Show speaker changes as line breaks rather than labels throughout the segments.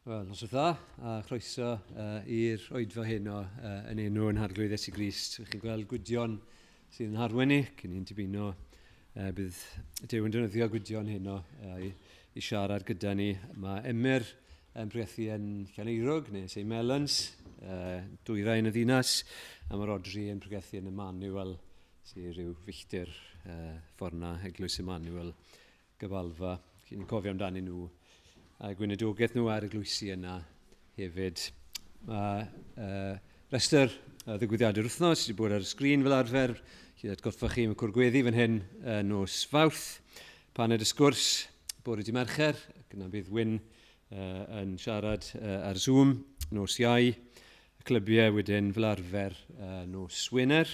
Wel, nos o dda, a chroeso i'r oedfa hyn yn enw yn Harglwydd Iesu Grist. Chi'n gweld Gwydion sydd yn harwen ni, cyn i'n dibino bydd Duw yn defnyddio Gwydion hyn i siarad gyda ni. Mae Emyr yn pregethu yn Llaneirog, neu St Melons, dwyrain y ddinas, a mae Rodri yn pregethu yn Emmanuel, sydd rhyw filltir ffordd Eglwys Emmanuel gyfalfa. Chi'n cofio amdani nhw a gwynedogaeth nhw ar y glwysi yna hefyd. Mae restr ddigwyddiadau'r wythnos wedi bod ar y sgrin fel arfer. Chi'n atgoffa chi am y cwrgweddi fan hyn nos Fawrth. Paned y sgwrs bore dydd Mercher, ac yna bydd Wyn yn siarad ar Zoom nos Iau. Y clybiau wedyn fel arfer nos Wener.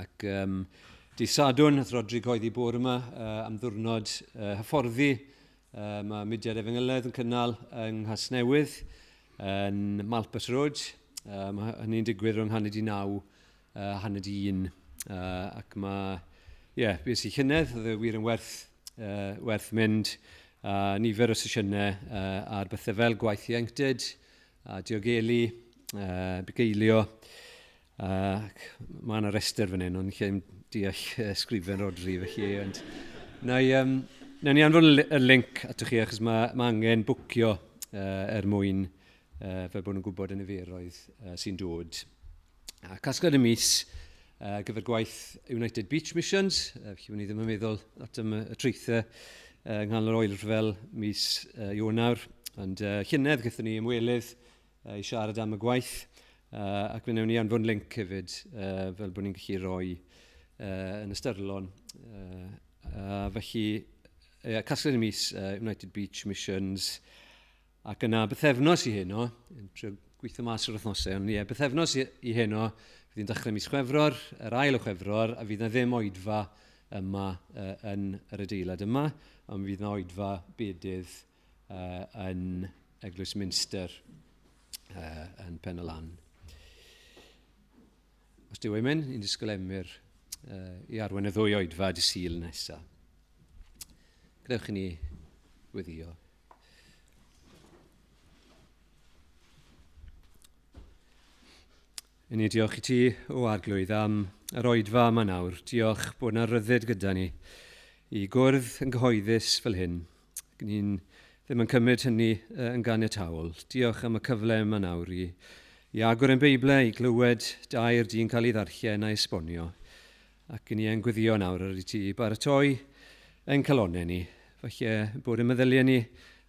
Ac dydd Sadwn, ath Rodri coeddi bore yma am ddiwrnod hyfforddi. Mae Mudiad Efengyledd yn cynnal yng Nghasnewydd yn Malpas Road. Mae hynny'n digwydd rhwng 8:30 a 1:30. Ac mae, beth sy'n llynedd, oedd y wir yn werth mynd. Nifer o sesiynau ar bethau fel gwaith ieuenctid, diogelu, bugeilio. Mae yna restr fan hyn, ond lle deall sgrifen Rodri felly. Nawn ni anfon y link atoch chi, achos mae angen bwcio mwyn fel bod nhw'n gwybod y niferoedd sy'n dod. Casgliad y mis gyfer gwaith United Beach Missions. Felly, ni ddim yn meddwl at y treithau yng nghanol yr oer fel mis Ionawr. Ond llynedd gyda ni ymwelydd i siarad am y gwaith. Ac fe wnawn ni anfon link hefyd fel bod ni'n gallu rhoi yn ystyrlon. Felly, casgliad y mis United Beach Missions, ac yna bythefnos i heno, gweithio mas o'r wythnosau, ond bythefnos i heno, fydd hi'n dechrau mis Chwefror, yr ail o Chwefror, a fydd yna ddim oedfa yma yn yr adeilad yma, ond fydd yna oedfa bedydd yn Eglwys Minster yn Pen y Lan. Os dyw ei mynd, i'n disgwyl Emyr i arwain y ddwy oedfa dy Sul nesaf. Gwnewch i ni weddio. Ni diolch i ti o arglwydd am yr oedfa yma nawr. Diolch bod yna ryddid gyda ni i gwrdd yn gyhoeddus fel hyn. Ni'n ddim yn cymryd hynny yn ganiataol. Diolch am y cyfle yma nawr i agor yn Beiblau, i glywed dair di'n cael ei ddarllen a esbonio. Ac ni yn gweddio nawr ar ti baratoi yn calonau ni. Felly bod y meddyliau ni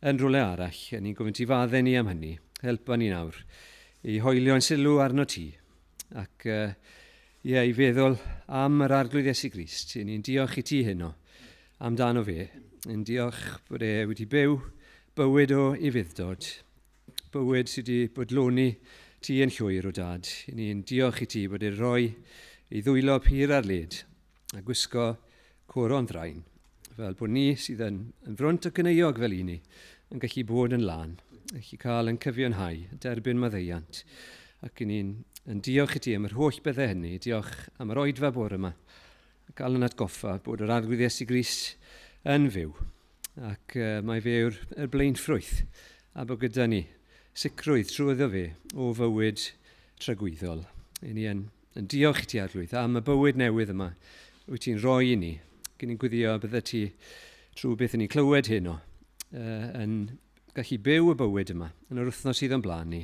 yn rhywle arall. Ni'n gofyn ti faddau ni am hynny. Helpa ni nawr i hoelio'n sylw arno ti. Ac i feddwl am yr arglwydd Iesu Grist. Ni'n diolch i ti heno amdano fe. Ni'n diolch bod wedi byw bywyd o ufuddod. Bywyd sydd wedi bodloni ti yn llwyr o dad. Ni'n diolch i ti bod rhoi i ddwylo pyr ar led a gwisgo coron thrain. Fel bod ni sydd yn front o cyneuog fel ni yn gallu bod yn lan, gallu cael yn cyfiawnhau, derbyn maddeiant. Ac ni'n diolch i ti am yr holl beddau hynny. Diolch am yr oedfa bore yma. Cael yn atgoffa bod yr arglwydd Iesu Grist yn fyw. Ac mae fe yw'r blaenffrwyth. A bod gyda ni sicrwydd trwyddo fe o fywyd tragwyddol. Ni yn diolch i ti arglwydd am y bywyd newydd yma wyt ti'n rhoi i ni. Gyn ni'n gwyddio bydde ti trwy beth ni'n clywed heno yn gallu byw y bywyd yma yn yr wythnos sydd o'n blaen ni.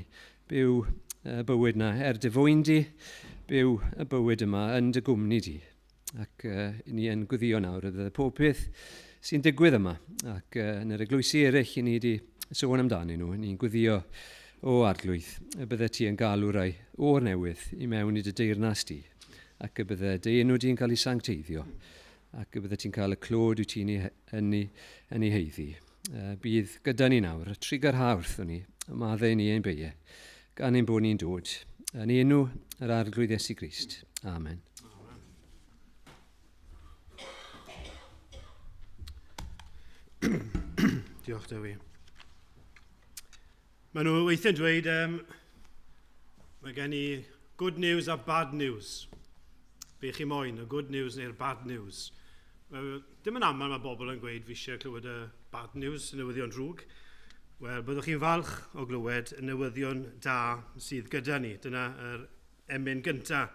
Byw y bywyd yna dy fwyn di, byw y bywyd yma yn dy gwmni di. Ac ni yn gwyddio nawr y pob peth sy'n digwydd yma. Ac yn yr eglwysi eraill i ni wedi sôn amdano nhw. Ni'n gwyddio o arglwydd y bydde ti yn galw rai o'r newydd i mewn i dy deyrnas di. Ac y bydde dy enw di'n cael ei sancteiddio. Ac y bydde ti'n cael y clod wyt ti'n yn ei heiddi. Bydd gyda ni nawr, y trigger hawrth o'n ni, y maddau ni ein beiau, gan ein bod ni'n dod. Yn enw yr arglwydd Iesu Grist. Amen.
Diolch, Dewi. Maen nhw weithio'n dweud, mae gen i good news a bad news. Be chi moyn, y good news neu'r bad news. Dim yn aml mae bobl yn gweud fi eisiau clywed y bad news, y newyddion drwg. Wel, byddwch chi'n falch o glywed y newyddion da sydd gyda ni. Dyna yr emyn gyntaf,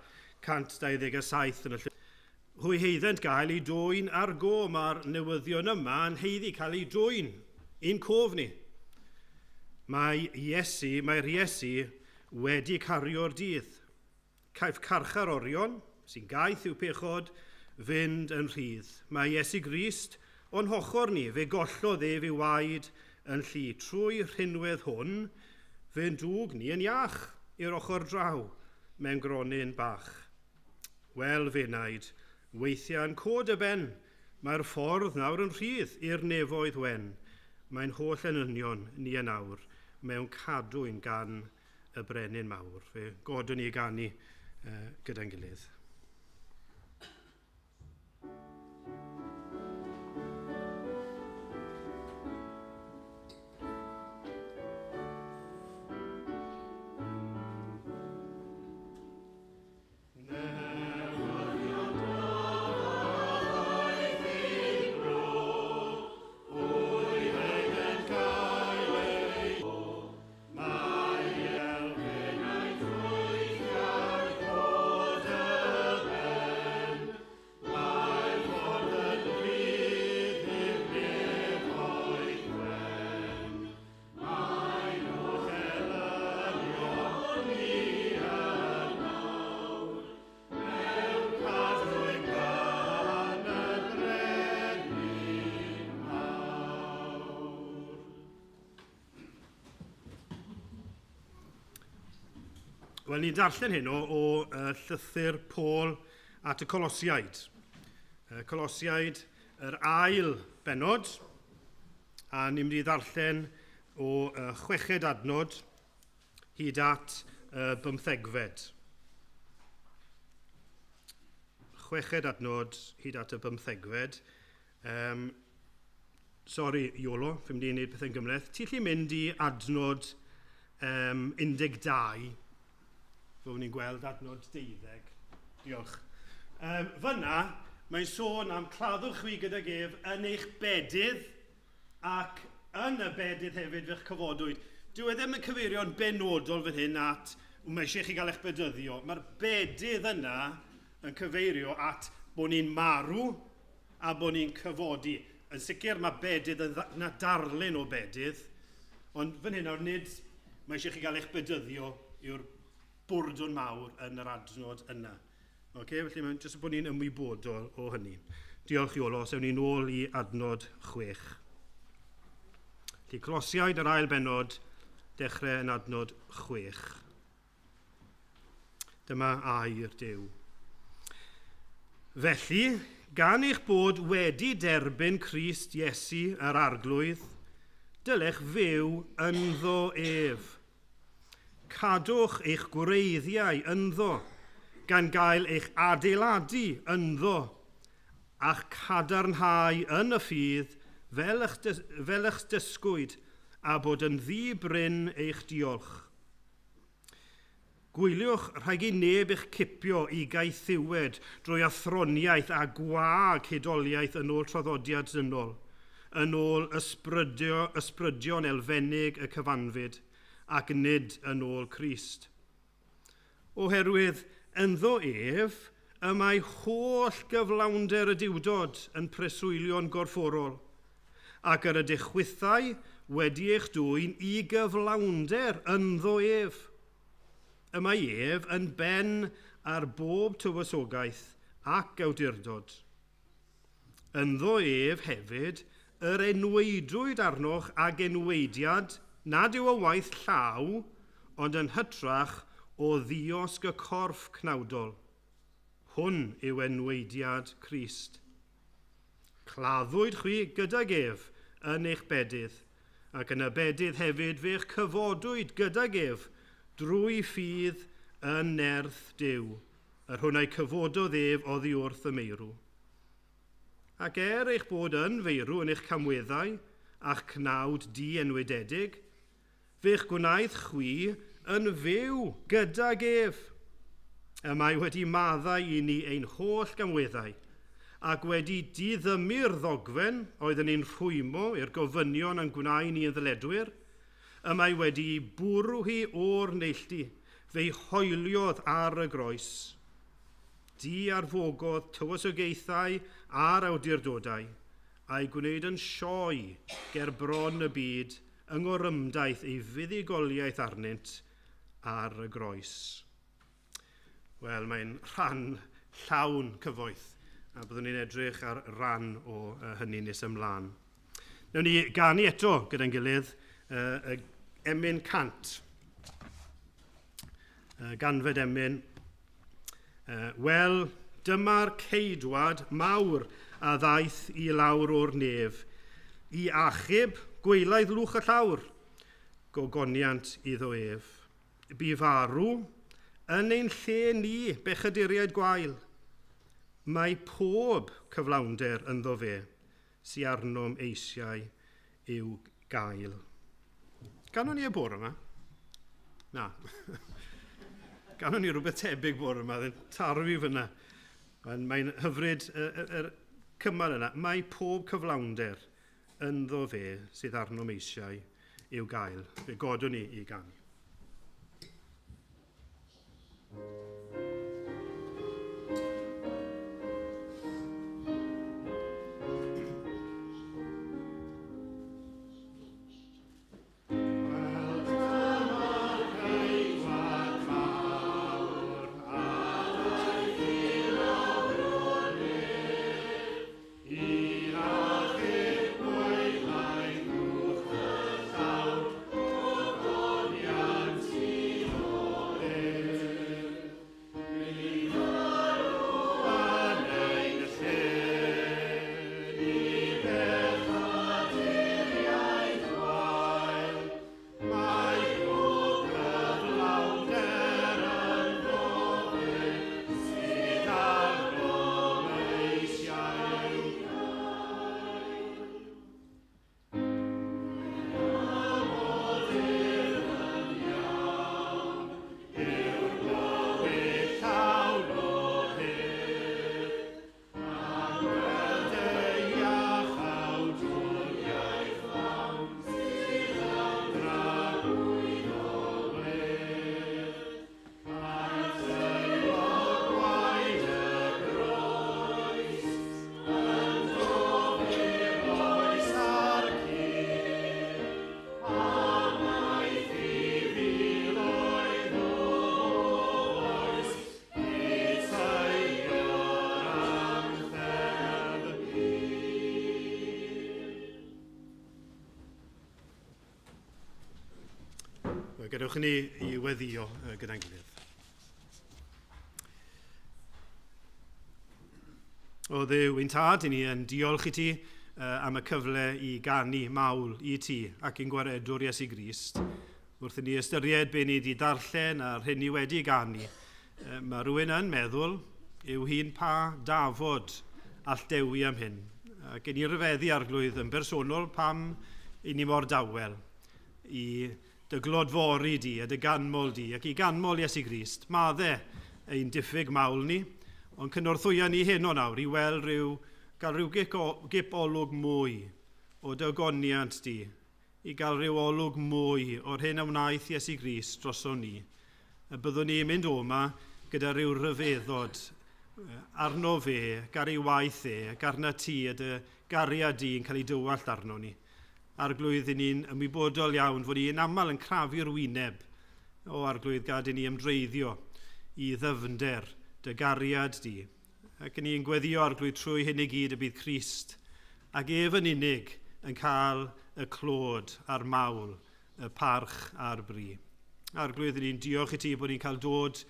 127 yn y lle. Hwy heiddent gael ei dwyn ar go. Mae'r newyddion yma yn heiddi cael ei dwyn i'n cof ni. Mae'r Iesu wedi cario'r dydd. Caiff carchar orion, sy'n gaeth i'w pechod, fynd yn rhydd. Mae Iesu Grist o'n hochor ni, fe gollodd ef ei waed yn llu. Trwy rhinwedd hwn, fe'n dwg ni yn iach i'r ochr draw mewn gronyn bach. Wel fe wnaid, weithiau'n cod y ben, mae'r ffordd nawr yn rhydd i'r nefoedd wen. Mae'n holl yn union ni yn awr, mewn cadwyn gan y brenin mawr. Fe godwn ni ganu gyda'n gilydd. Wel, ni'n darllen hyn o llythyr Paul at y Colosiaid. Colosiaid, yr ail benod, a ni'n mynd i ddarllen o 6 adnod hyd at 15. 6 adnod hyd at y 15. Sori, Iolo, fi'n mynd i wneud pethau'n gymleth. Ti'n lli mynd i adnod 12. Fydden ni'n gweld adnod 12. Diolch. Fyna, mae'n sôn am claddwch chi gydag ef yn eich bedydd ac yn y bedydd hefyd fe'ch cyfodwyd. Dyw e ddim yn cyfeirio'n benodol fan hyn at mae eisiau chi gael eich bedyddio. Mae'r bedydd yna yn cyfeirio at bod ni'n marw a bod ni'n cyfodi. Yn sicr mae bedydd yn darlun o bedydd, ond fan hyn o'r nid mae eisiau chi gael eich bedyddio yw'r bwrdwn mawr yn yr adnod yna. Felly mae'n jyst bod ni'n ymwybodol o hynny. Diolch Iolo, sewn ni'n ôl i adnod 6. Felly Colosiaid yr ail benod, dechrau yn adnod 6. Dyma air Duw. Felly, gan eich bod wedi derbyn Crist Iesu yr arglwydd, dylech fyw ynddo ef. Cadwch eich gwreiddiau ynddo, gan gael eich adeiladu ynddo, a'ch cadarnhau yn y ffydd fel eich dysgwyd, a bod yn ddibryn eich diolch. Gwyliwch rhag i neb eich cipio i gaethiwed drwy athroniaeth a gwag hedoliaeth yn ôl traddodiad dynol, yn ôl ysbrydion elfennig y cyfanfyd, ac nid yn ôl Crist. Oherwydd ynddo ef y mae holl gyflawnder y diwdod yn preswylio'n gorfforol, ac yr ydych chwythau wedi eich dwyn i gyflawnder ynddo ef. Y mae ef yn ben ar bob tywysogaeth ac awdurdod. Ynddo ef hefyd yr enweidwyd arnoch ag enweidiad nad yw y waith llaw, ond yn hytrach o ddiosg y corff cnawdol. Hwn yw enweidiad Crist. Claddwyd chi gydag ef yn eich bedydd, ac yn y bedydd hefyd fe'ch cyfodwyd gydag ef drwy ffydd yn nerth Duw, yr hwnnau cyfododd ef oddi wrth y meirw. Ac eich bod yn feirw yn eich camweddau a'ch cnawd di-enwededig, fe'ch gwnaeth chwi yn fyw gydag ef. Y mae wedi maddau i ni ein holl gamweddau, ac wedi diddymu'r ddogfen oedd yn ein rhwymo i'r gofynion yn gwneud ni yn ddyledwyr, y mae wedi bwrw hi o'r neilltu, fe'i hoeliodd ar y groes. Di arfogodd tywysogaethau a'r awdurdodau, a'i gwneud yn sioe ger bron y byd yng ngorymdaeth ei fuddugoliaeth arnynt ar y groes. Wel, mae'n rhan llawn cyfoeth, a byddwn ni'n edrych ar ran o hynny nes ymlaen. Nawr ni ganu eto gyda'n gilydd emyn cant. Ganfed emyn. Wel, dyma'r ceidwad mawr a ddaeth i lawr o'r nef, i achub gweilaidd lwch y llawr, gogoniant iddo ef. Bu farw yn ein lle ni bechaduriaid gwael. Mae pob cyflawnder ynddo fe, sy arnom eisiau i'w gael. Ganon ni y bore yma? Na. Ganon ni rhywbeth tebyg bore yma, dde'n tarfu fyna. Mae'n hyfryd y cymal yna. Mae pob cyflawnder ynddo fe sydd arnom eisiau i'w gael. Fe godwn ni i ganu. Gadewch ni i weddio gyda'n gilydd. O Dduw, ein tad i ni yn diolch i ti am y cyfle i ganu mawl i ti ac i'n gwaredwr Iesu Grist. Wrth i ni ystyried be ni wedi darllen a'r hyn i wedi ganu, mae rhywun yn meddwl yw hi'n pa dafod all dewi am hyn. Ac i ni ryfeddu arglwydd yn bersonol pam i ni mor dawel i dy glodfori di a dy ganmol di ac i ganmol Iesu Grist. Mae dde ein diffyg mawl ni, ond cynorthwya ni hyn o nawr i weld gael rhyw gip olwg mwy o dy ogoniant di, i gael rhyw olwg mwy o'r hyn a wnaeth Iesu Grist droso ni. Y byddwn ni'n mynd o yma gyda rhyw ryfeddod arno fe, gar ei waith e, ac arna ti a dy gariad di yn cael ei dywallt arno ni. Arglwydd i ni'n ymwybodol iawn fod ni'n aml yn crafu'r wyneb o arglwydd gad i ni ymdreiddio i ddyfnder dy gariad di. Ac ni'n gweddio arglwydd trwy hyn i gyd y bydd Crist ac ef yn unig yn cael y clod a'r mawl, y parch a'r bri. Arglwydd ni'n diolch i ti bod ni'n cael dod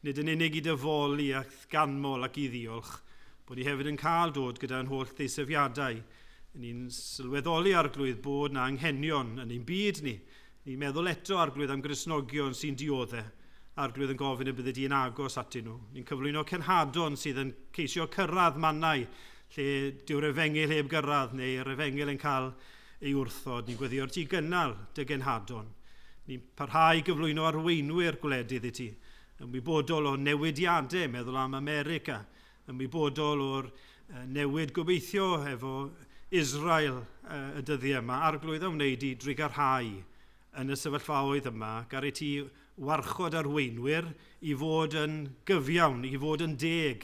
nid yn unig i dyfoli ac ganmol ac i ddiolch, bod ni hefyd yn cael dod gyda'n holl ddeisyfiadau. Ni'n sylweddoli arglwydd bod na anghenion yn ein byd ni. Ni'n meddwl eto arglwydd am Gristnogion sy'n dioddau. Arglwydd yn gofyn y bydde di'n agos atyn nhw. Ni'n cyflwyno cenhadon sydd yn ceisio cyrraedd mannau lle dyw'r efengil heb gyrraedd neu yr efengil yn cael ei wrthod. Ni'n gweddio'r ti gynnal dy genhadon. Ni'n parhau gyflwyno arweinwyr gwledydd i ti. Ymwybodol o newidiadau, meddwl am America. Ymwybodol o'r newid gobeithio efo Israel y dyddiau yma, arglwydd o wneud i drigarhau yn y sefyllfaoedd yma, gar i ti warchod arweinwyr i fod yn gyfiawn, i fod yn deg.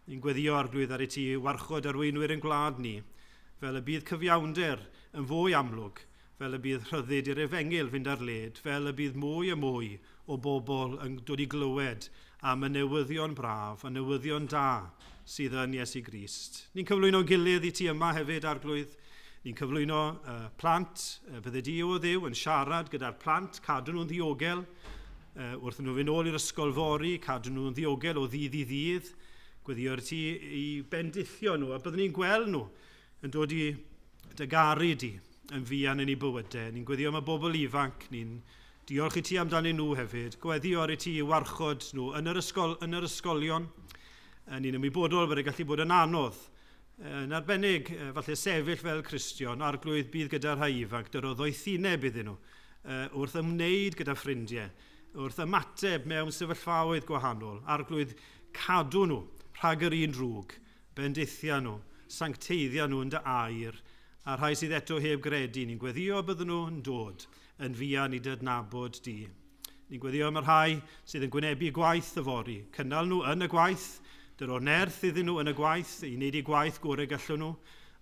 Ni'n gweddio arglwydd ar i ti warchod arweinwyr yn gwlad ni, fel y bydd cyfiawnder yn fwy amlwg, fel y bydd rhyddid i'r efengil fynd ar led, fel y bydd mwy a mwy o bobl yn dod i glywed am y newyddion braf, y newyddion da sydd yn Iesu Grist. Ni'n cyflwyno gilydd i ti yma hefyd, arglwydd. Ni'n cyflwyno plant, bydde di o Dduw yn siarad gyda'r plant, cadw nhw'n ddiogel, wrth nhw fynd ôl i'r ysgol fori, cadw nhw'n ddiogel o ddydd i ddydd, gweddio ti i bendithio nhw, a byddwn ni'n gweld nhw yn dod i dygaru di yn fuan yn ei bywydau. Ni'n gweddio am y bobl ifanc, ni'n diolch i ti amdanyn nhw hefyd, gweddio ar i ti i warchod nhw yn yr ysgolion. Ni'n ymwybodol bod e gallu bod yn anodd. Yn arbennig, falle sefyll fel Cristion, arglwydd bydd gyda'r rhai ifanc, dyro ddoethineb iddyn nhw, wrth ymwneud gyda ffrindiau, wrth ymateb mewn sefyllfaoedd gwahanol, arglwydd cadw nhw rhag yr un drwg, bendithia nhw, sancteiddia nhw yn dy air, a rhai sydd eto heb gredu, ni'n gweddio bydden nhw yn dod yn fuan i dydnabod di. Ni'n gweddio am y rhai sydd yn gwynebu gwaith y fori, cynnal nhw yn y gwaith, dyro nerth iddyn nhw yn y gwaith, i wneud eu gwaith gorau gallwn nhw,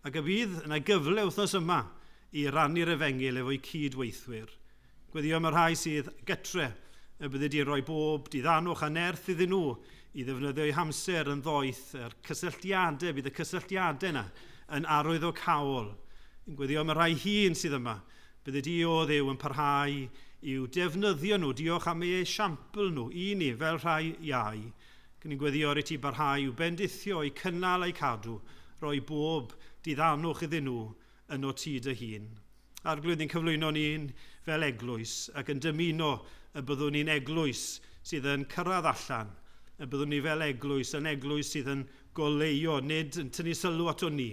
ac y bydd yna gyfle wythnos yma i rannu'r efengil efo'u cydweithwyr. Gweddio am y rhai sydd gytre, y bydde di roi bob diddanwch a nerth iddyn nhw i ddefnyddio'u hamser yn ddoeth, yr cysylltiadau, bydd y cysylltiadau yna yn arwyddocaol. Gweddio am y rhai hun sydd yma, bydde di o Dduw yn parhau i'w defnyddio nhw, diolch am eu esiampl nhw i ni fel rhai iau. Ni'n gweddio ar i ti barhau i'w bendithio, i cynnal a'i cadw, roi bob diddanwch iddyn nhw yn o ti dy hun. Arglwydd ni'n cyflwyno ni'n fel eglwys ac yn dymuno y byddwn ni'n eglwys sydd yn cyrraedd allan, y byddwn ni fel eglwys yn eglwys sydd yn goleio, nid yn tynnu sylw ato ni,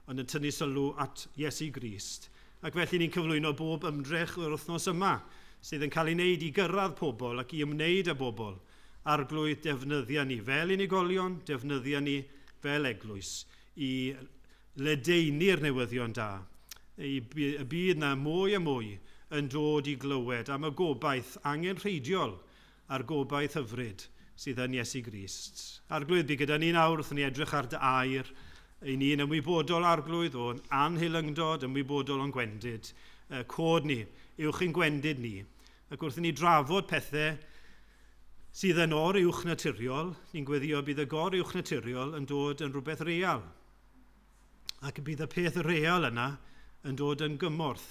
ond yn tynnu sylw at Iesu Grist. Ac felly ni'n cyflwyno bob ymdrech o'r wythnos yma sydd yn cael ei wneud i gyrraedd pobl ac i ymwneud â bobl. Arglwydd defnyddia ni fel unigolion, defnyddia ni fel eglwys i ledeini'r newyddion da. Y bydd na mwy a mwy yn dod i glywed am y gobaith angenrheidiol a'r gobaith hyfryd sydd yn Iesu Grist. Arglwydd bydd gyda ni nawr wrth ni edrych ar dy air, i ni'n ymwybodol arglwydd o'n anheilyngdod, ymwybodol o'n gwendid. Cod ni, uwch ein gwendid ni. Ac wrth ni drafod pethau sydd yn or uwch naturiol, ni'n gweddio bydd y gor uwch naturiol yn dod yn rhywbeth real. Ac bydd y peth real yna yn dod yn gymorth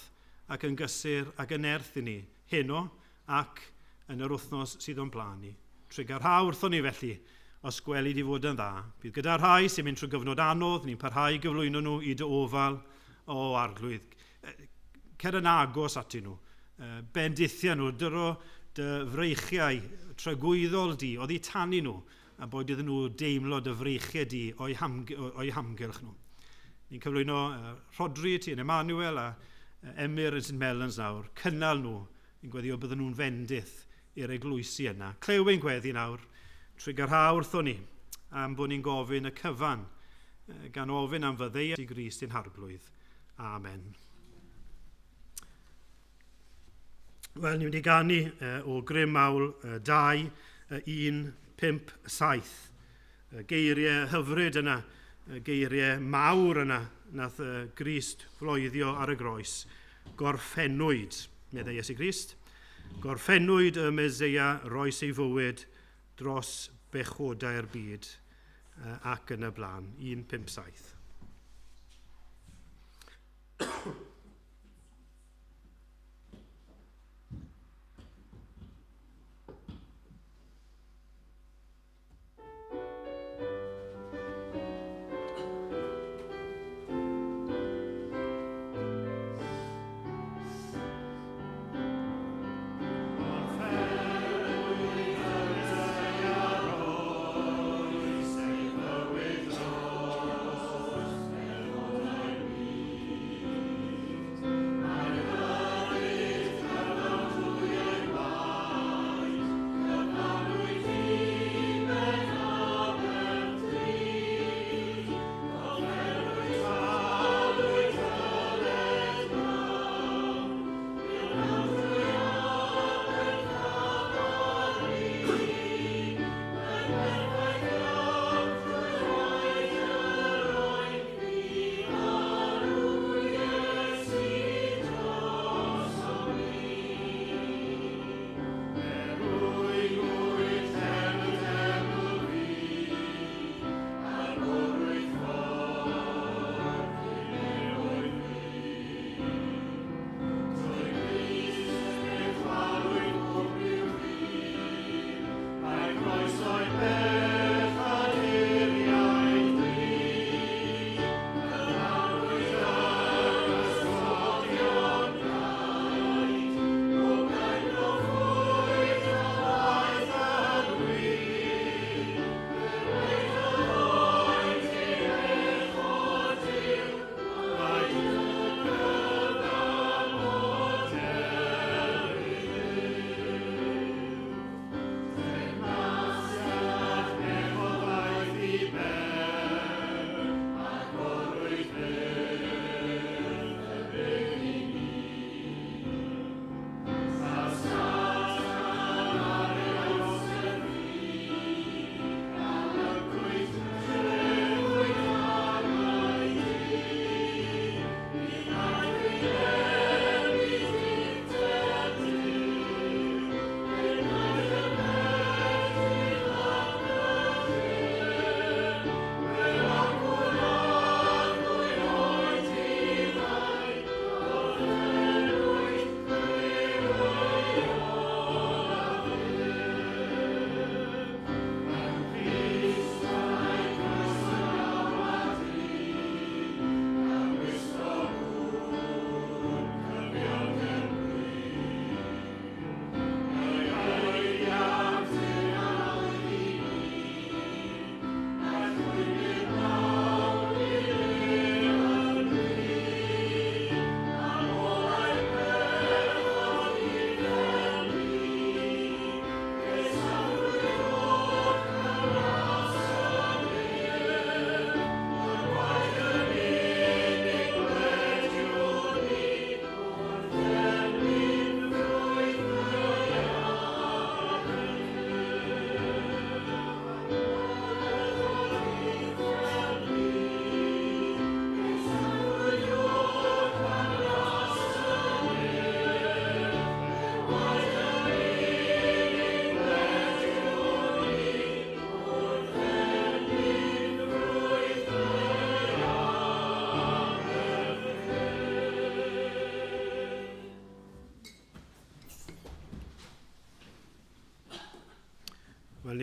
ac yn gysur ac yn erth i ni, heno ac yn yr wythnos sydd o'n blaen ni. Trigar ha wrthon ni felly, os gweli di fod yn dda. Bydd gyda'r rhai sy'n mynd trwy gyfnod anodd, ni'n parhau gyflwyno nhw i dy ofal o arglwydd. Cer yn agos atyn nhw, bendithia nhw, dyro dy freichiau trygwyddol di, oedd i tannu nhw, a bod iddyn nhw deimlo dy freichiau di o'i hamgylch nhw. Ni'n cyflwyno Rodri ti yn Emmanuel a Emyr yn St Melons nawr, cynnal nhw, ni'n gweddio bydden nhw'n fendith i'r eglwysi yna. Clew ein gweddi nawr, trwy garha wrtho ni, am bod ni'n gofyn y cyfan, gan ofyn am fyddeu i Grist i'n harglwydd. Amen. Wel, ni wedi ganu o grym mawl 2:1-5-7. Geiriau hyfryd yna, geiriau mawr yna, nath Grist floeddio ar y groes. Gorffennwyd, meddai Iesu Grist, gorffennwyd y Meseia roes ei fywyd dros bechodau'r byd ac yn y blaen. 1:5-7.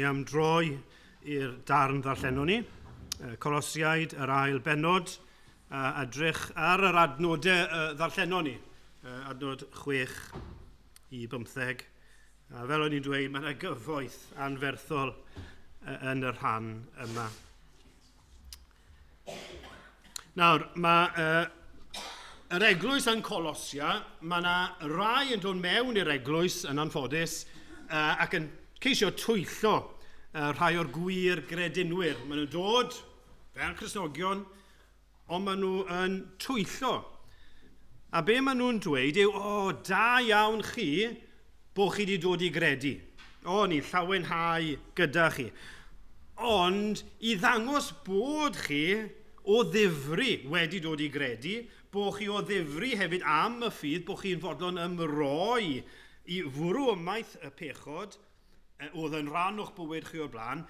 ni am droi i'r darn ddarllenwn ni. Colosiaid, yr ail benod, edrych ar yr adnodau ddarllenwn ni. Adnod 6 i 15. A fel o'n i'n dweud, mae yna gyfoeth anferthol yn y rhan yma. Nawr, mae yr eglwys yn Colosia, mae yna rai yn dod mewn i'r eglwys yn anffodus ac yn ceisio twyllo rhai o'r gwir gredinwyr. Maen nhw'n dod fel Cristnogion, ond maen nhw yn twyllo. A be maen nhw'n dweud yw, da iawn chi bod chi wedi dod i gredu. Ni'n llawenhau gyda chi. Ond i ddangos bod chi o ddifri wedi dod i gredu, bod chi o ddifri hefyd am y ffydd, bod chi'n fodlon ymroi i fwrw ymaith y pechod, oedd yn rhan o'ch bywyd chi o'r blaen,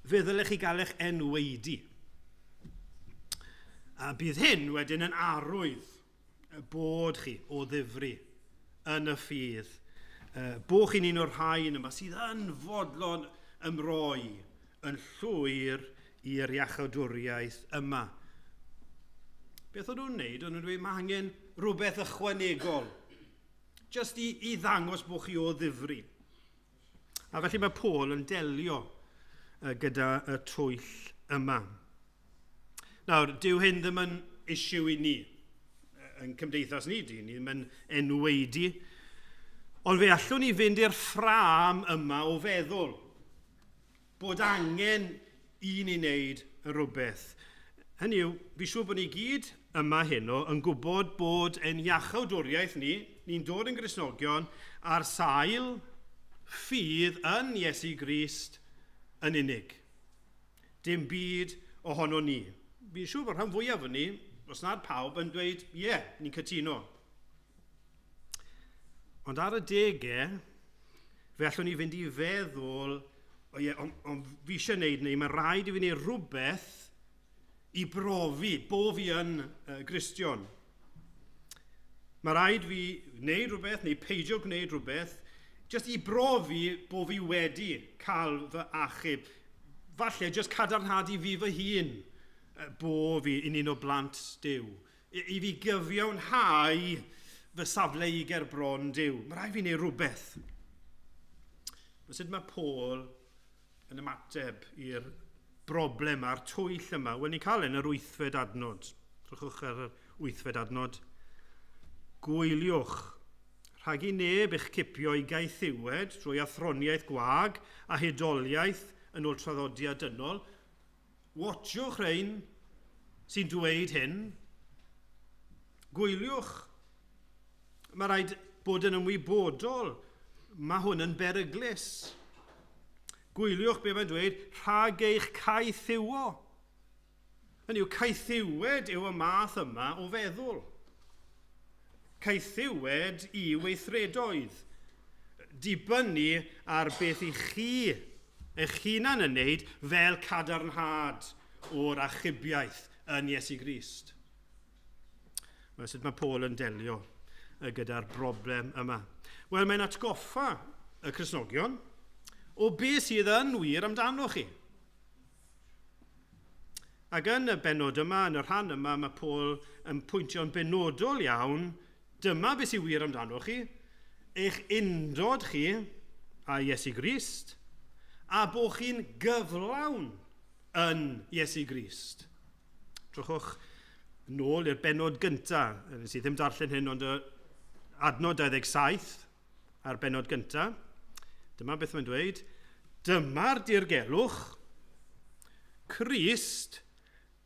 fe ddylech chi gael eich enweidi. A bydd hyn wedyn yn arwydd bod chi o ddifri yn y ffydd, bod chi'n un o'r rhain yma sydd yn fodlon ymroi yn llwyr i'r iachawdwriaeth yma. Beth o'n nhw'n wneud? O'n nhw'n dweud, mae angen rhywbeth ychwanegol, jyst i ddangos bod chi o ddifri. A felly mae Paul yn delio gyda y twyll yma. Nawr, dyw hyn ddim yn issue i ni, yn cymdeithas ni, ni ddim yn enweidi, ond fe allwn ni fynd i'r ffram yma o feddwl bod angen i ni wneud rhywbeth. Hynny yw, fi siŵr bod ni gyd yma heno yn gwybod bod ein iachawdwriaeth ni'n dod yn Gristnogion ar sail ffydd yn Iesu Grist yn unig. Dim byd ohono ni. Fi'n siŵr bod rhan fwyaf o ni, os nad pawb, yn dweud, ni'n cytuno. Ond ar y degau, fe allwn ni fynd i feddwl, ond fi eisiau gwneud neu, mae rhaid i fi wneud rhywbeth i brofi bod fi yn Gristion. Mae rhaid fi wneud rhywbeth neu peidio gwneud rhywbeth jyst i brofi bod fi wedi cael fy achub. Falle jyst cadarnhadu fi fy hun bod fi yn un o blant Duw. I fi gyfiawnhau fy safle i gerbron Duw. Mae rhaid fi wneud rhywbeth. Sut mae Paul yn ymateb i'r broblem a'r twyll yma? Wel, ni'n cael yn yr 8fed adnod. Trwchwch ar yr 8fed adnod. Gwyliwch. Rhag i neb eich cipio i gaethiwed drwy athroniaeth gwag a hedoliaeth yn ôl traddodiad dynol. Watchwch rhain sy'n dweud hyn. Gwyliwch. Mae rhaid bod yn ymwybodol. Mae hwn yn beryglus. Gwyliwch be mae'n dweud, rhag eich caethiwo. Hynny yw, caethiwed yw y math yma o feddwl. Caethiwed i weithredoedd. Dibynnu ar beth i chi, eich hunan yn wneud fel cadarnhad o'r achubiaeth yn Iesu Grist. Mae sut mae Paul yn delio gyda'r broblem yma. Wel, mae'n atgoffa y Cristnogion o beth sydd yn wir amdano chi. Ac yn y benod yma, yn y rhan yma, mae Paul yn pwyntio'n benodol iawn, dyma beth sydd wir amdano chi, eich undod chi a Iesu Grist, a bod chi'n gyflawn yn Iesu Grist. Trwchwch nôl i'r benod gyntaf, nes I ddim darllen hyn, ond adnod 27 ar benod gyntaf. Dyma beth mae'n dweud, dyma'r dirgelwch, Crist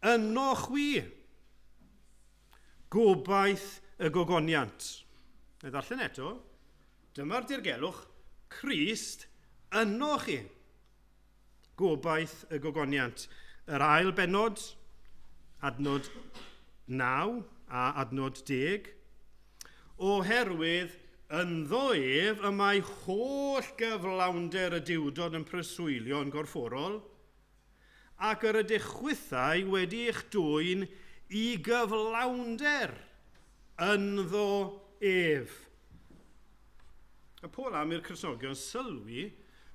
yno chwi, gobaith y gogoniant. Neu ddarllen eto, dyma'r dirgelwch, Crist yno chi, gobaith y gogoniant. Yr ail benod, adnod 9 a adnod 10, oherwydd ynddo ef y mae holl gyflawnder y diwdod yn preswylio yn gorfforol, ac yr ydych chwythau wedi eich dwyn i gyflawnder ynddo ef. Y Paul am i'r Cristnogion sylwi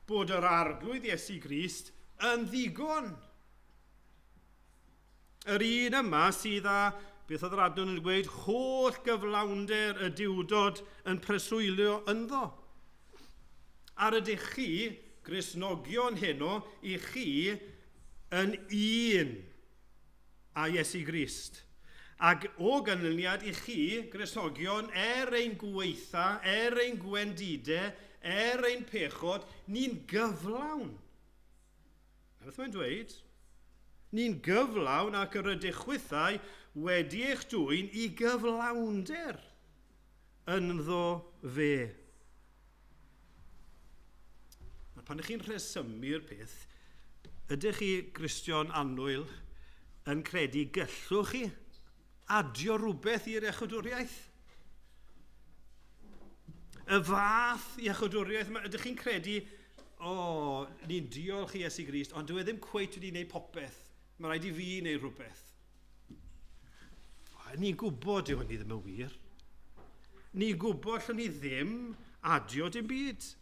bod yr arglwydd Iesu Grist yn ddigon. Yr un yma sydd â, beth oedd yr adnod yn dweud, holl gyflawnder y diwdod yn preswylio ynddo. Ar ydych chi, Gristnogion heno, i chi yn un a Iesu Grist. Ac o ganlyniad i chi, Gristnogion, ein gweitha, ein gwendidau, ein pechod, ni'n gyflawn. Beth mae'n dweud? Ni'n gyflawn ac yr ydych chwythau wedi eich dwyn i gyflawnder ynddo fe. Pan ydych chi'n rhesymu'r peth, ydych chi, Gristion annwyl, yn credu gallwch chi adio rhywbeth i'r iechydwriaeth? Y fath iechydwriaeth, ydych chi'n credu, ni'n diolch i Iesu Grist, ond dwi ddim cweit wedi gwneud popeth. Mae rhaid i fi wneud rhywbeth. Ni'n gwybod yw hynny ddim yn wir. Ni'n gwybod lle ni ddim adio dim byd.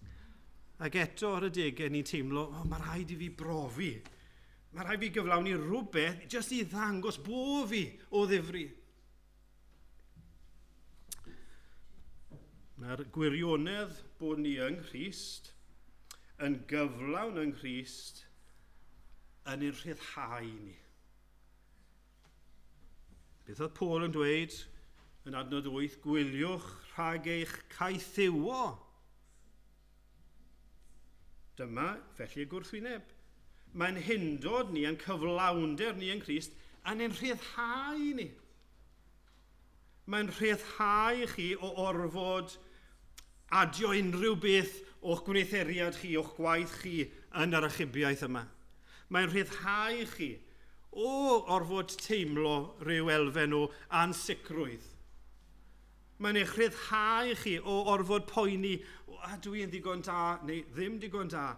Ac eto ar y degau ni'n teimlo, mae rhaid i fi brofi. Mae rhaid fi gyflawni rhywbeth jyst i ddangos bo fi o ddifri. Mae'r gwirionedd bod ni yng Nghrist, yn gyflawn yng Nghrist, yn ein rhyddhau ni. Beth oedd Paul yn dweud yn adnod 8, gwyliwch rhag eich caethiwo. Dyma felly gwrthwyneb. Mae'n hyndod ni, yn cyflawnder ni yn Crist, yn ein rhyddhau ni. Mae'n rhyddhau chi o orfod adio unrhyw beth o'ch gwneitheriad chi, o'ch gwaith chi yn yr achubiaeth yma. Mae'n rhyddhau chi o orfod teimlo rhyw elfen o ansicrwydd. Mae'n eich rhyddhau chi o orfod poeni, dwi yn ddigon da, neu ddim digon da.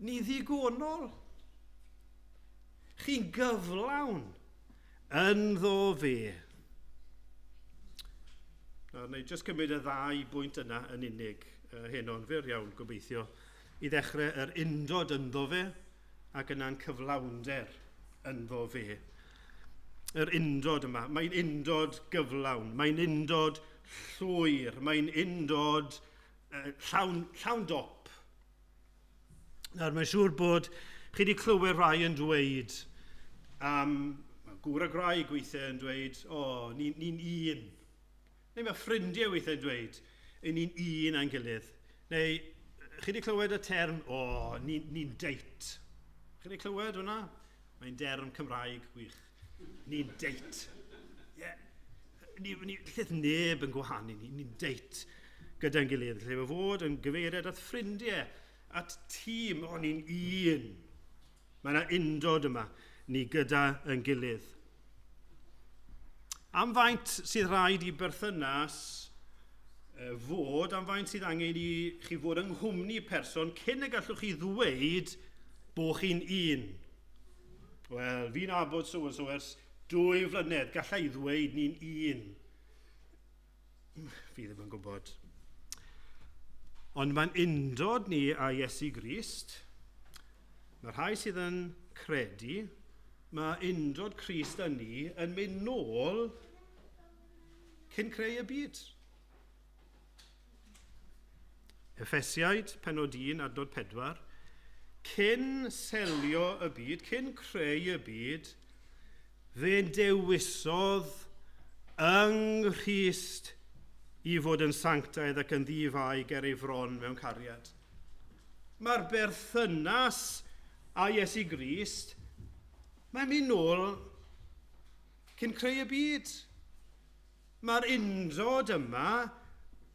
Ni ddigonol. Chi'n gyflawn ynddo fe. Nawr, neu jyst cymryd y ddau bwynt yna yn unig, heno'n fyr iawn gobeithio, i ddechrau yr undod ynddo fe ac yna'n cyflawnder ynddo fe. Yr undod yma, mae'n undod gyflawn, mae'n undod llwyr, mae'n undod llawn dop. Nawr, mae'n siŵr bod chi wedi clywed rai yn dweud, gŵr a graig weithiau yn dweud, ni'n un. Neu mae ffrindiau weithiau yn dweud, ni'n un a'n gilydd. Neu, chi wedi clywed y term, ni'n deit. Chi wedi clywed hwnna? Mae'n derm Cymraeg gwych. Ni'n deit. Lleith neb yn gwahanu ni, ni'n deit gyda'n gilydd. Lle mae fod yn gyfeiriad at ffrindiau, at tîm, ni'n un. Mae yna undod yma, ni gyda yn gilydd. Am faint sydd rhaid i berthynas fod, am faint sydd angen i chi fod yng nghwmni person cyn y gallwch chi ddweud bo chi'n un. Wel, fi'n abod so ers 2 flynedd, gallai ddweud ni'n un. Fi ddim yn gwybod. Ond mae'n undod ni a Iesu Grist. Mae rhai sydd yn credu, mae undod Crist yn ni yn mynd nôl cyn creu y byd. Effesiaid, penod 1, adnod 4, cyn selio y byd, cyn creu y byd, fe'n dewisodd yng Nghrist i fod yn sanctaidd ac yn ddifau ger ei fron mewn cariad. Mae'r berthynas a Iesu Grist, mae'n mynd nôl cyn creu y byd. Mae'r undod yma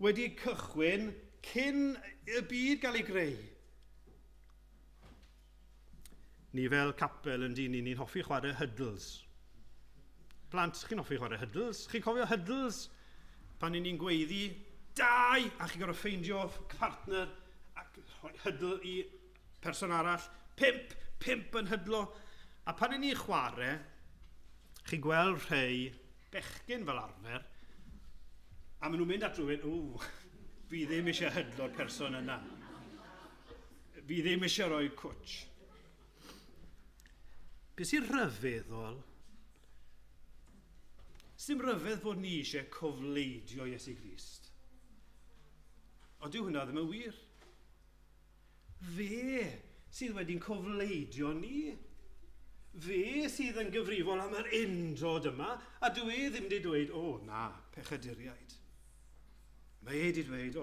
wedi cychwyn cyn y byd gael ei greu. Ni fel capel yn dyn ni'n hoffi chwarae hydls. Plant, chi'n hoffi chwarae hydls? Chi'n cofio hydls? Pan ni'n gweiddi 2 a chi'n gorfod ffeindio partner ac hydl i person arall, 5 yn hydlo. A pan ni'n chwarae, chi'n gweld rhai bechgyn fel arfer, a maen nhw'n mynd at rhywun, fi ddim eisiau hydlo'r person yna. fi ddim eisiau rhoi cwtch. Be sy'n rhyfeddol? Sy'n rhyfedd bod ni eisiau cofleidio Iesu Grist. Ond dyw hwnna ddim yn wir. Fe sydd wedi'n cofleidio ni. Fe sydd yn gyfrifol am yr undod yma, a dwi e ddim wedi dweud, na, pechaduriaid. Mae e wedi dweud,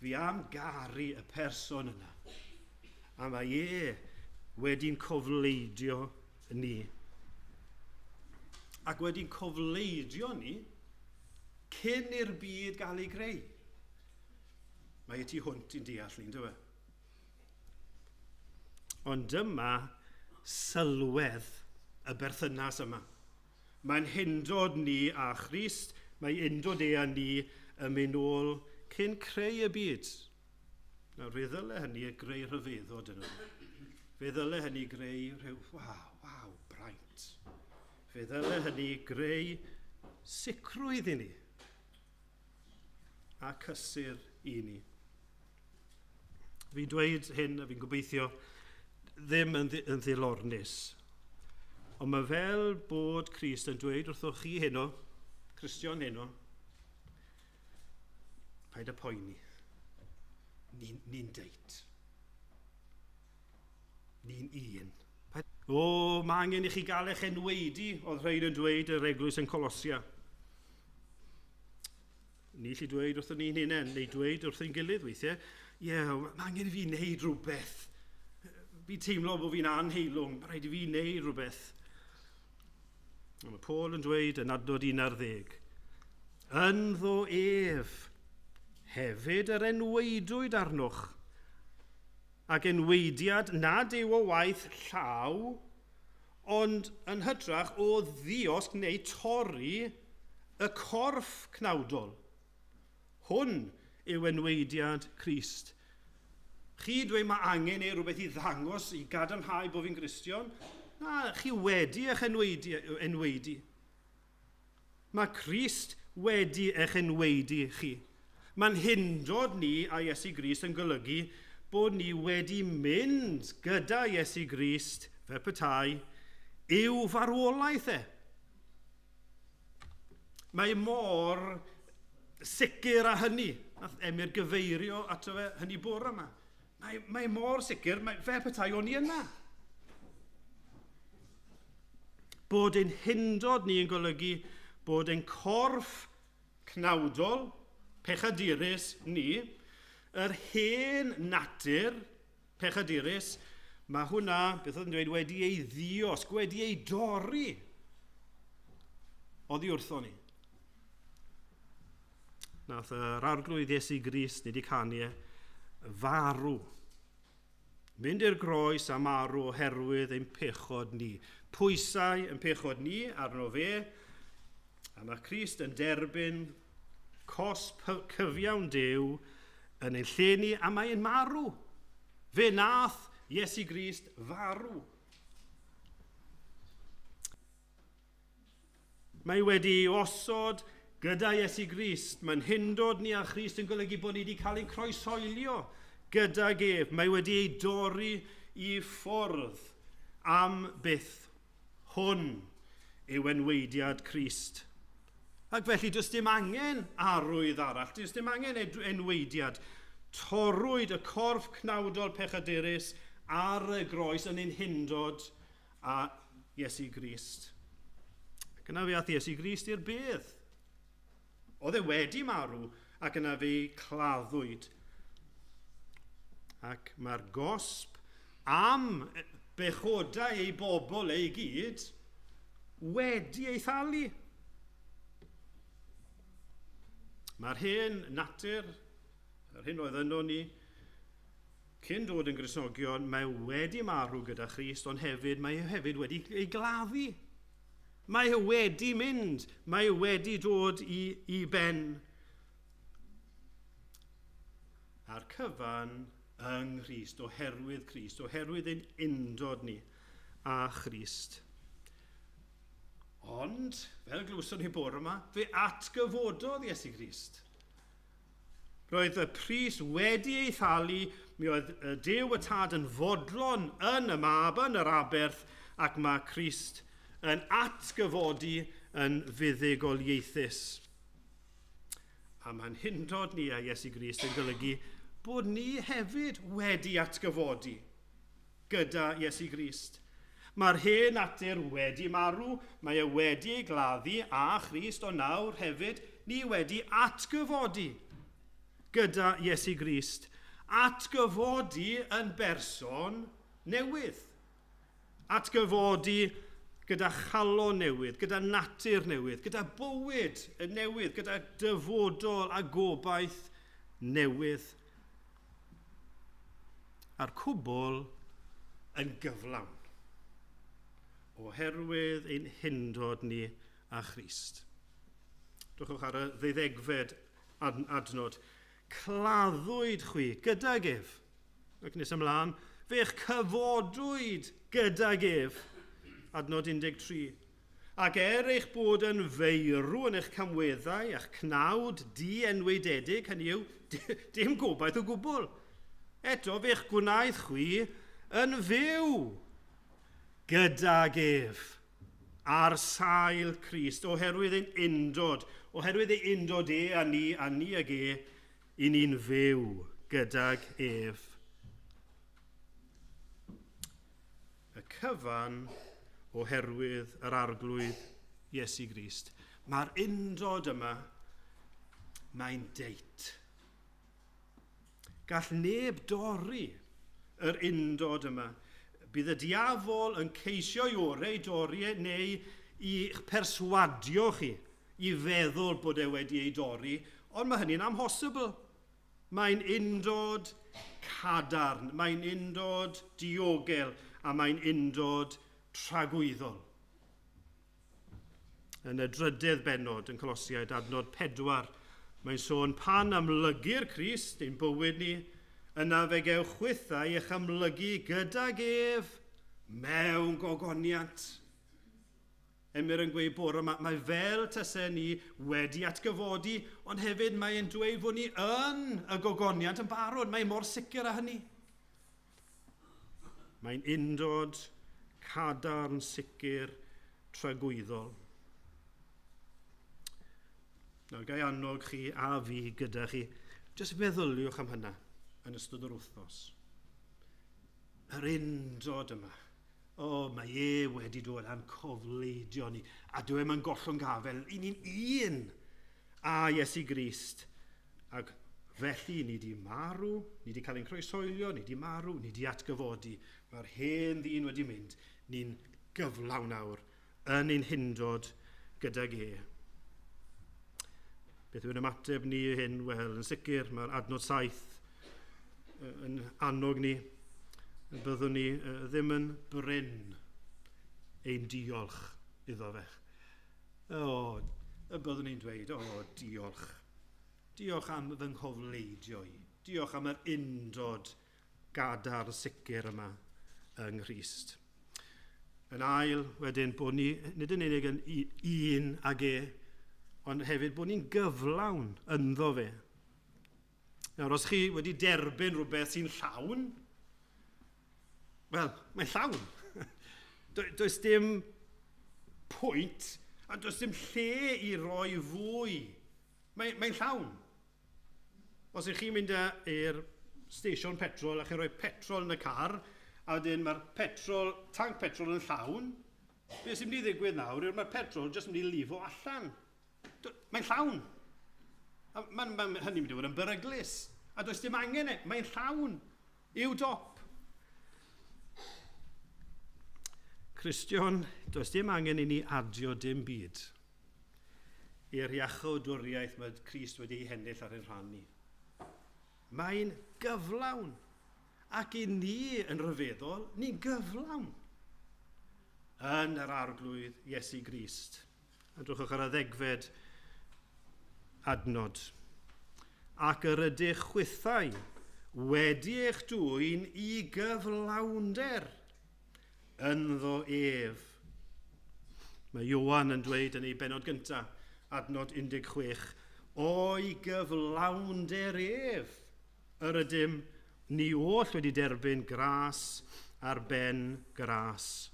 fi am garu y person yna. A mae e wedi'n cofleidio ni. Ac wedi'n cofleidio ni cyn i'r byd gael ei greu. Mae e tu hwnt i'n deall ni'n dweud. Ond dyma sylwedd y berthynas yma. Mae'n hindod ni a Christ, mae undod e a ni yn mynd nôl cyn creu y byd. Nawr, fe ddyle hynny greu rhyfeddod yn nhw. Fe ddyle hynny greu rhyw, waw, braint. Fe ddyle hynny greu sicrwydd i ni a cysur i ni. Fi'n dweud hyn a fi'n gobeithio ddim yn ddilornus. Ond mae fel bod Christ yn dweud wrthoch chi heno, Cristion heno, paid y poeni. Ni'n deit. Ni'n un. Mae angen i chi gael eich enweidi, oedd rhaid yn dweud yr eglwys yn Colosia. Ni lli dweud wrthyn ni'n hunain, neu dweud wrthyn gilydd weithiau, mae angen i fi wneud rhywbeth. Fi'n teimlo bod fi'n anheilwng, mae rhaid i fi wneud rhywbeth. Mae Paul yn dweud yn adnod 11. Ynddo ef, hefyd yr enweidwyd arnoch, ac enweidiad nad yw o waith llaw, ond yn hytrach o ddiosg neu torri y corff cnawdol. Hwn yw enweidiad Crist. Chi dweud mae angen rhywbeth i ddangos, i gadarnhau bod fi'n Gristion? Na, chi wedi eich enweidi. Mae Crist wedi eich enweidi chi. Mae'n hindod ni a Iesu Grist yn golygu bod ni wedi mynd gyda Iesu Grist, fe petai, i'w farwolaeth e. Mae mor sicr a hynny. Nath Emyr gyfeirio ato fe hynny bore yma. Mae mor sicr, fe petai o'n i yna. Bod ein hindod ni yn golygu bod ein corff cnawdol, pechadurus ni, yr hen natur pechadurus, mae hwnna, beth oedd yn dweud, wedi ei ddiosg, wedi ei dorri oddi wrtho ni. Nath yr arglwydd Iesu Grist, nid i canu farw. Mynd i'r groes a marw oherwydd ein pechod ni. Pwysau yn pechod ni arno fe, a mae Crist yn derbyn cosp cyfiawn Duw yn ein lle ni, a mae e'n marw. Fe nath Iesu Grist farw. Mae wedi osod gyda Iesu Grist. Mae'n hindod ni a Christ yn golygu bod ni wedi cael ein croesoelio gyda ef. Mae wedi ei dorri i ffwrdd am byth. Hwn yw enweidiad Crist. Ac felly, does dim angen arwydd arall, does dim angen enweidiad. Torrwyd y corff cnawdol pechadurus ar y groes yn ein hindod a Iesu Grist. Ac yna fe ath Iesu Grist i'r bedd. Oedd e wedi marw ac yna fe claddwyd. Ac mae'r gosb am bechodau ei bobl ei gyd wedi ei thalu. Mae'r hen natur, yr hyn oedd yno ni, cyn dod yn Gristnogion, mae wedi marw gyda Christ, ond hefyd mae hefyd wedi ei gladdu. Mae wedi mynd, mae wedi dod i ben. A'r cyfan yng Nghrist, oherwydd ein undod ni a Christ. Ond, fel glwson ni bore yma, fe atgyfododd Iesu Grist. Roedd y pris wedi ei thalu, mi oedd y Duw y Tad yn fodlon yn y mab, yn yr aberth, ac mae Crist yn atgyfodi yn fuddugoliaethus. A mae'n hynod ni a Iesu Grist yn golygu bod ni hefyd wedi atgyfodi gyda Iesu Grist. Mae'r hen natur wedi marw, mae e wedi ei gladdu a Christ, ond nawr hefyd ni wedi atgyfodi gyda Iesu Grist. Atgyfodi yn berson newydd. Atgyfodi gyda chalon newydd, gyda natur newydd, gyda bywyd newydd, gyda dyfodol a gobaith newydd. A'r cwbl yn gyflawn oherwydd ein hyndod ni a Christ. Dwchwch ar y 12fed adnod. Claddwyd chwi gyda gef. Ac nes ymlaen, fe'ch cyfodwyd gyda gef. Adnod 13. Ac eich bod yn feirw yn eich camweddau a'ch cnawd di-enweidedig, hynny yw, dim gobaith o gwbl. Eto, fe'ch gwnaeth chwi yn fyw gyda gef ar sail Crist, oherwydd ein undod, oherwydd ei undod a ni ag i ni'n fyw gydag ef. Y cyfan oherwydd yr arglwydd Iesu Grist. Mae'r undod yma, mae'n deit. Gall neb dorri yr undod yma. Bydd y diafol yn ceisio i orau dorri neu i'ch perswadio chi i feddwl bod e wedi ei dorri, ond mae hynny'n amhosibl. Mae'n undod cadarn, mae'n undod diogel, a mae'n undod tragwyddol. Yn y 3ydd bennod yn Colosiaid, adnod 4, mae'n sôn pan amlygu'r Crist ein bywyd ni, yna fe gewch chwythau eich amlygu gyda gef mewn gogoniant. Emyr yn gweud bore, mae fel tasau ni wedi atgyfodi, ond hefyd mae'n dweud fod ni yn y gogoniant yn barod. Mae mor sicr â hynny. Mae'n undod cadarn sicr tragwyddol. Nawr, gai annog chi a fi gyda chi, jyst meddyliwch am hynna yn ystod yr wythnos. Yr undod yma. Mae e wedi dod a'n cofleidio ni, a dwi yn gollwng gafel, i ni'n un a Iesu Grist. Ac felly ni di marw, ni di cael ein croesoelio, ni di marw, ni di atgyfodi. Mae'r hen ddyn wedi mynd, ni'n gyflawn nawr yn ein hyndod gydag e. Beth yw'n ymateb ni hyn? Wel, yn sicr, mae'r adnod 7 yn annog ni. Byddwn ni ddim yn bryn ein diolch iddo fe. Byddwn ni'n dweud, diolch. Diolch am fy nghofleidio i. Diolch am yr undod gadar sicr yma yng Nghrist. Yn ail, wedyn, bod ni nid yn unig yn un ag ond hefyd bod ni'n gyflawn ynddo fe. Nawr, os chi wedi derbyn rhywbeth sy'n llawn, wel, mae'n llawn. Does dim pwynt, a does dim lle i roi fwy. Mae'n llawn. Os ych chi'n mynd i'r stesiwn petrol a chi'n rhoi petrol yn y car, a wedyn mae'r tank petrol yn llawn, beth sy'n mynd i ddigwydd nawr yw'r mae'r petrol jyst mynd i lifo allan. Mae'n llawn. Hynny'n mynd i fod yn beryglus. A does dim angen e. Mae'n llawn. I'w dop. Cristion, does dim angen i ni adio dim byd i'r iachawdwriaeth mae Crist wedi ei hennill ar ein rhan ni. Mae'n gyflawn. Ac i ni yn rhyfeddol, ni'n gyflawn yn yr arglwydd Iesu Grist. A drwchwch ar y 10fed adnod. Ac yr ydych chwythau wedi eich dwyn i gyflawnder ynddo ef. Mae Ioan yn dweud yn ei benod gyntaf, adnod 16, o'i gyflawnder ef, yr ydym ni oll wedi derbyn gras ar ben gras.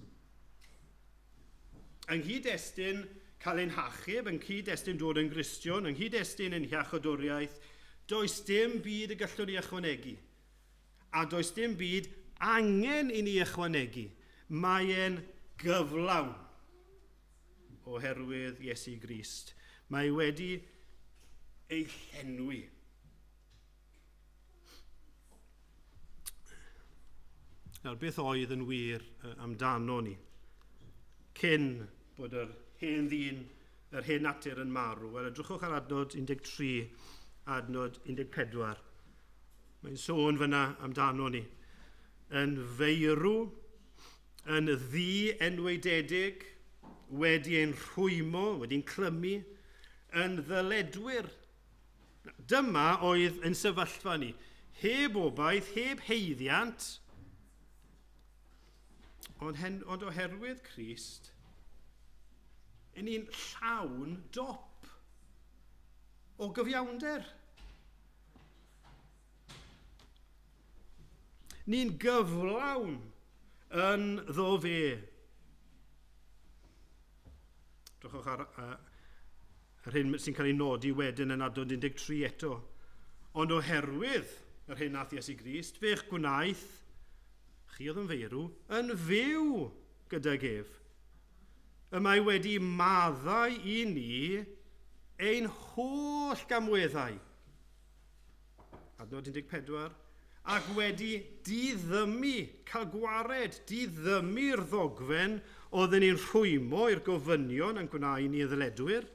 Yng nghyd-destun cael ein hachub, yng nghyd-destun dod yn Gristion, yng nghyd-destun yn hiachodwriaeth, does dim byd y gallwn ni ychwanegu. A does dim byd angen i ni ychwanegu. Mae e'n gyflawn oherwydd Iesu Grist. Mae wedi ei llenwi. Nawr, beth oedd yn wir amdano ni? Cyn bod yr hen ddyn, yr hen natur yn marw. Wel, edrychwch ar adnod 13, adnod 14. Mae'n sôn fyna amdano ni. Yn feirw, yn ddi-enweidedig, wedi ein rhwymo, wedi'n clymu, yn ddyledwyr. Dyma oedd yn sefyllfa ni. Heb obaith, heb heiddiant, ond oherwydd Crist, yn ni'n llawn dop o gyfiawnder. Ni'n gyflawn yn ddo fe. Drychwch ar yr hyn sy'n cael ei nodi wedyn yn adnod 13 eto. Ond oherwydd yr hyn nath Iesu Grist, fe'ch gwnaeth, chi oedd yn feirw, yn fyw gydag ef. Y mae wedi maddau i ni ein holl gamweddau. Adnod 14. Ac wedi diddymu, cael gwared, diddymu'r ddogfen oedd yn ein rhwymo i'r gofynion yn gwneud ni ddyledwyr.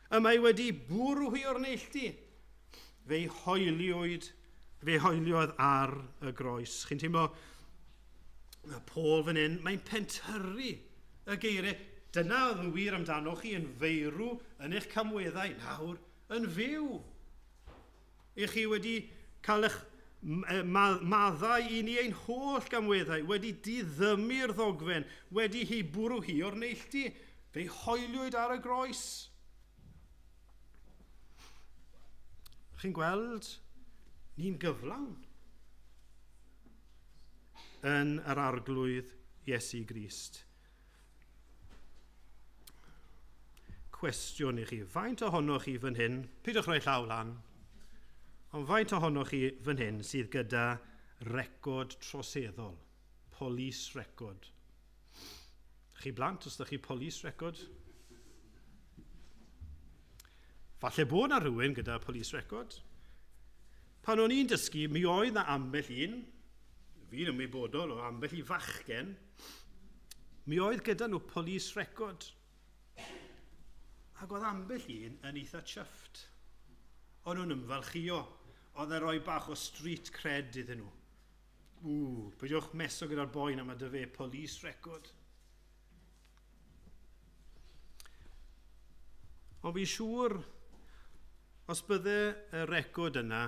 Y mae wedi bwrw hi o'r neilltu. Fe hoeliodd ar y groes. Chi'n teimlo, mae Paul fan hyn, mae'n pentyrru y geiriau. Dyna oedd yn wir amdano chi yn feirw yn eich camweddau. Nawr, yn fyw. I chi wedi cael eich maddau i ni ein holl gamweddau, wedi diddymu'r ddogfen, wedi hi bwrw hi o'r neilltu. Fe hoeliwyd ar y groes. Chi'n gweld, ni'n gyflawn yn yr arglwydd Iesu Grist. Cwestiwn i chi, faint ohonoch chi fan hyn, pidwch rhoi llaw lan, ond faint ohonoch chi fan hyn sydd gyda record troseddol, police record? Chi blant, os ydych chi police record? Falle bod na rhywun gyda police record. Pan o'n i'n dysgu, mi oedd na ambell un, fi'n ymwybodol o ambell i fachgen, mi oedd gyda nhw police record. Ac oedd ambell un yn eitha chyfft. O'n nhw'n ymfalchio. Oedd e roi bach o street cred iddyn nhw. Pwydwch meso gyda'r boi na mae dy fe police record. Ond fi'n siŵr, os bydde y record yna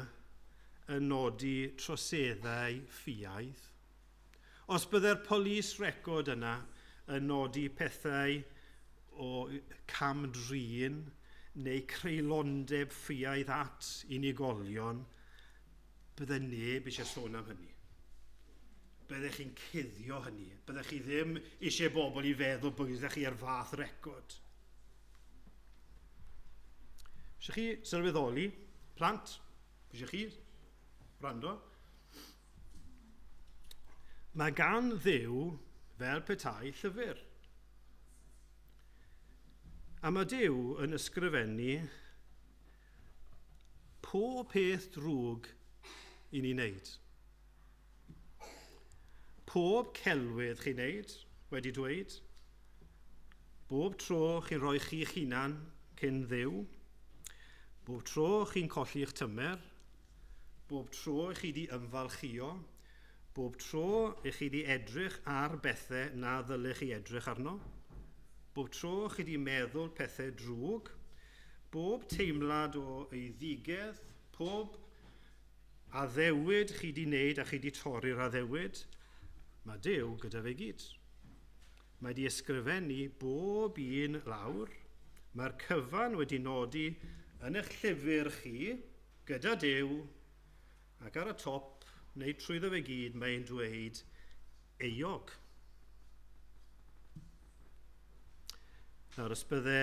yn nodi troseddau ffiaidd, os bydde'r police record yna yn nodi pethau o camdrin neu creulondeb ffiaidd at unigolion, bydde neb eisiau sôn am hynny. Byddech chi'n cuddio hynny. Byddech chi ddim eisiau bobl i feddwl bod ydych chi ar fath record. Eisiau chi sylweddoli, plant, eisiau chi wrando, mae gan Dduw fel petai llyfr. A mae Duw yn ysgrifennu pob peth drwg i ni wneud. Pob celwydd chi'n wneud, wedi dweud, bob tro chi'n rhoi chi'ch hunan cyn Dduw, bob tro chi'n colli eich tymer, bob tro chi di ymfalchio, bob tro chi di edrych ar bethau na ddylech chi edrych arno, bob tro chi di meddwl pethau drwg, bob teimlad o eiddigedd, pob addewid chi di wneud a chi di torri'r addewid, mae Duw gyda fe gyd. Mae di ysgrifennu bob un lawr, mae'r cyfan wedi nodi yn eich llyfr chi, gyda Duw, ac ar y top, neu trwyddo fe gyd, mae'n dweud euog. Nawr, os bydde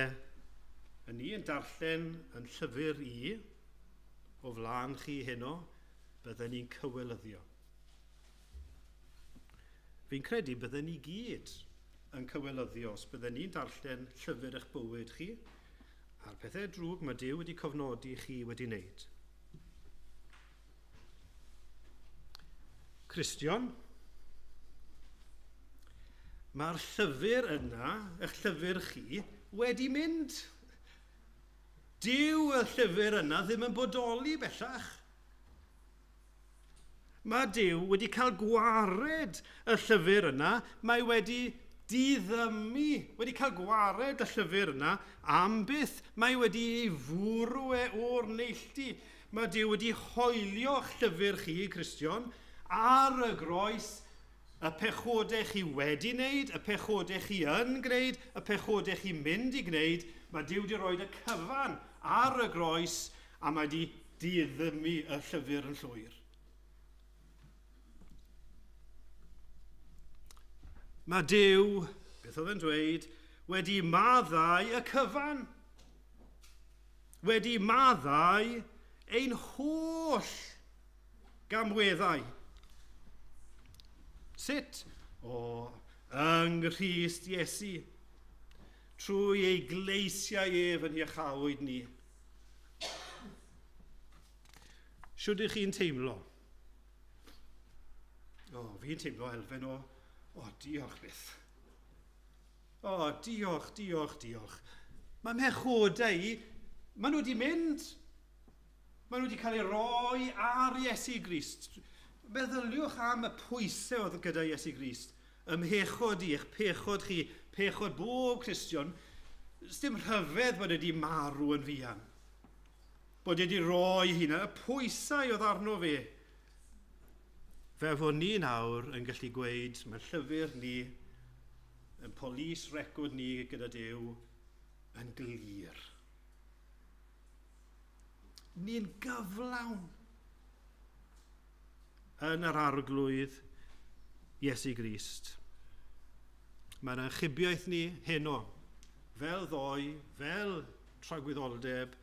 ni yn darllen yn llyfr I, o flaen chi heno, bydden ni'n cywelyddio. Fi'n credu bydden ni gyd yn cywelyddio os bydden ni'n darllen llyfr eich bywyd chi, a'r pethau drwg mae Duw wedi cofnodi chi wedi wneud. Cristion, mae'r llyfr yna, eich llyfr chi, wedi mynd. Dyw y llyfr yna ddim yn bodoli bellach. Mae Duw wedi cael gwared y llyfr yna, mae wedi diddymu, wedi cael gwared y llyfr yna am byth, mae wedi ei fwrw o'r neilltu. Mae Duw wedi hoelio'ch llyfr chi, Cristion, ar y groes, y pechodau chi wedi wneud, y pechodau chi yn gwneud, y pechodau chi mynd i gwneud, mae Duw wedi rhoi y cyfan ar y groes a mae wedi diddymu y llyfr yn llwyr. Mae Duw, beth oedd yn dweud, wedi maddau y cyfan. Wedi maddau ein holl gamweddau. Sut? O, yng Nghrist Iesu, trwy ei gleisiau ef yn iachawyd ni. Siwr ydych chi'n teimlo? O, fi'n teimlo elfen o diolch byth. O, diolch, diolch, diolch. Mae mechodau, maen nhw wedi mynd. Maen nhw wedi cael ei roi ar Iesu Grist. Meddyliwch am y pwysau oedd gyda Iesu Grist. Ymhechod i, eich pechod chi, pechod bob Cristion. Sdim rhyfedd bod wedi marw yn fuan. Bod wedi roi hynna, y pwysau oedd arno fe. Fe fod ni nawr yn gallu gweud, mae llyfr ni, yn polis record ni gyda Duw, yn glir. Ni'n gyflawn yn yr arglwydd Iesu Grist. Mae'n achubiaeth ni heno, fel ddoi, fel tragwyddoldeb,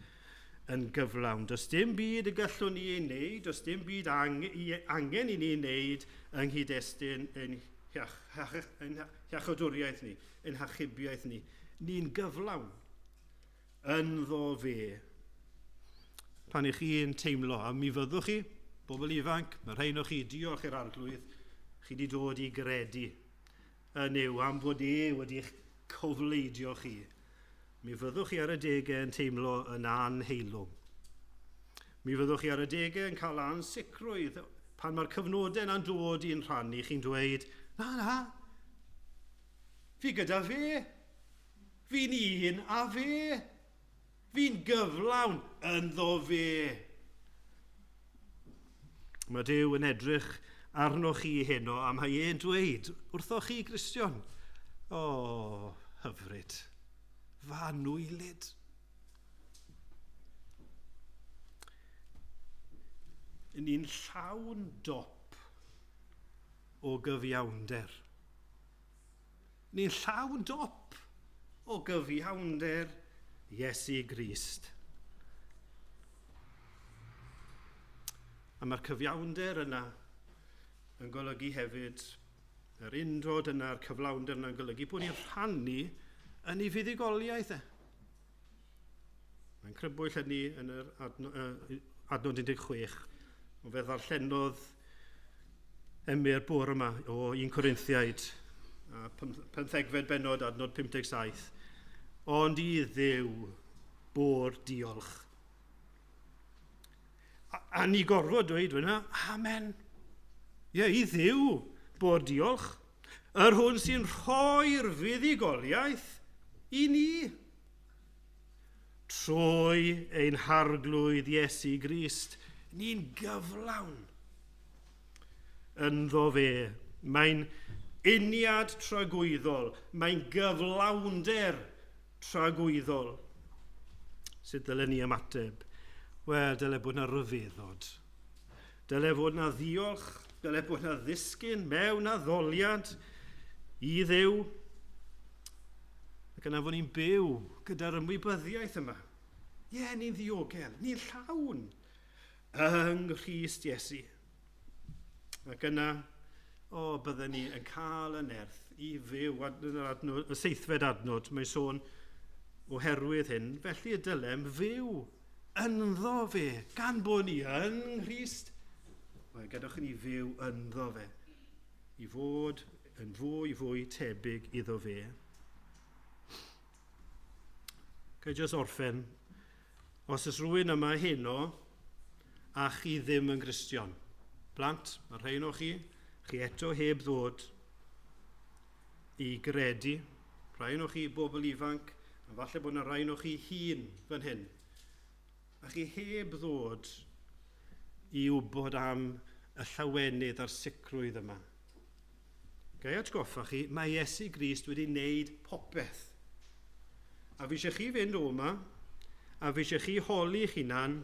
yn gyflawn. Does dim byd y gallwn ni ei wneud, does dim byd angen i ni wneud yng nghyd-destun yn hiachodwriaeth ni, yn hachubiaeth ni. Ni'n gyflawn ynddo fe. Pan i chi'n teimlo, a mi fyddwch chi, bobl ifanc, mae rhain o chi, diolch i'r arglwydd, chi wedi dod i gredu yn yw am bod wedi'ch cofleidio chi. Mi fyddwch chi ar y degau yn teimlo yn anheilwng. Mi fyddwch chi ar y degau yn cael ansicrwydd pan mae'r cyfnodau yna'n dod i'n rhannu, chi'n dweud, na, fi gyda fe, fi'n un a fe, fi'n gyflawn ynddo fe. Mae Duw yn edrych arno chi heno a mae e'n dweud wrtho chi, Cristion, o, hyfryd, fanwylid. Ni'n llawn dop o gyfiawnder. Ni'n llawn dop o gyfiawnder Iesu Grist. A mae'r cyfiawnder yna yn golygu hefyd, yr undod yna, yr cyflawnder yna yn golygu bod ni'n rhannu yn ei fuddugoliaeth. Mae'n crybwyll hynny yn yr adnod 16, o fe ddarllenodd Emyr bore yma o 1 Corinthiaid, 15fed bennod adnod 57. Ond i Dduw bod diolch. A ni gorfod dweud hwnna, amen. I Dduw bod diolch. Yr hwn sy'n rhoi'r fuddugoliaeth i ni. Trwy ein harglwydd Iesu Grist, ni'n gyflawn ynddo fe. Mae'n uniad tragwyddol, mae'n gyflawnder tragwyddol. Sut dylen ni ymateb? Wel, dyle bod yna ryfeddod. Dyle bod yna ddiolch, dyle bod yna ddisgyn mewn addoliad i Dduw. Ac yna fod ni'n byw gyda'r ymwybyddiaeth yma. Ni'n ddiogel, ni'n llawn yng Nghrist Iesu. Ac yna, bydden ni yn cael y nerth i fyw. Y seithfed adnod, mae'n sôn oherwydd hyn, felly y dylem fyw ynddo fe, gan bod ni yn Nghrist. Mae gadwch ni fyw ynddo fe, i fod yn fwy tebyg iddo fe. Gael jyst orffen, os ys rhywun yma heno, a chi ddim yn Gristion. Plant, mae rhain o chi eto heb ddod i gredu. Rhain o chi bobl ifanc, a falle bod yna rhain o chi hun fan hyn. A chi heb ddod i wybod am y llawenydd a'r sicrwydd yma. Gai atgoffa chi, mae Iesu Grist wedi wneud popeth. A fi eisiau chi fynd o yma, a fi eisiau chi holi'ch hunan,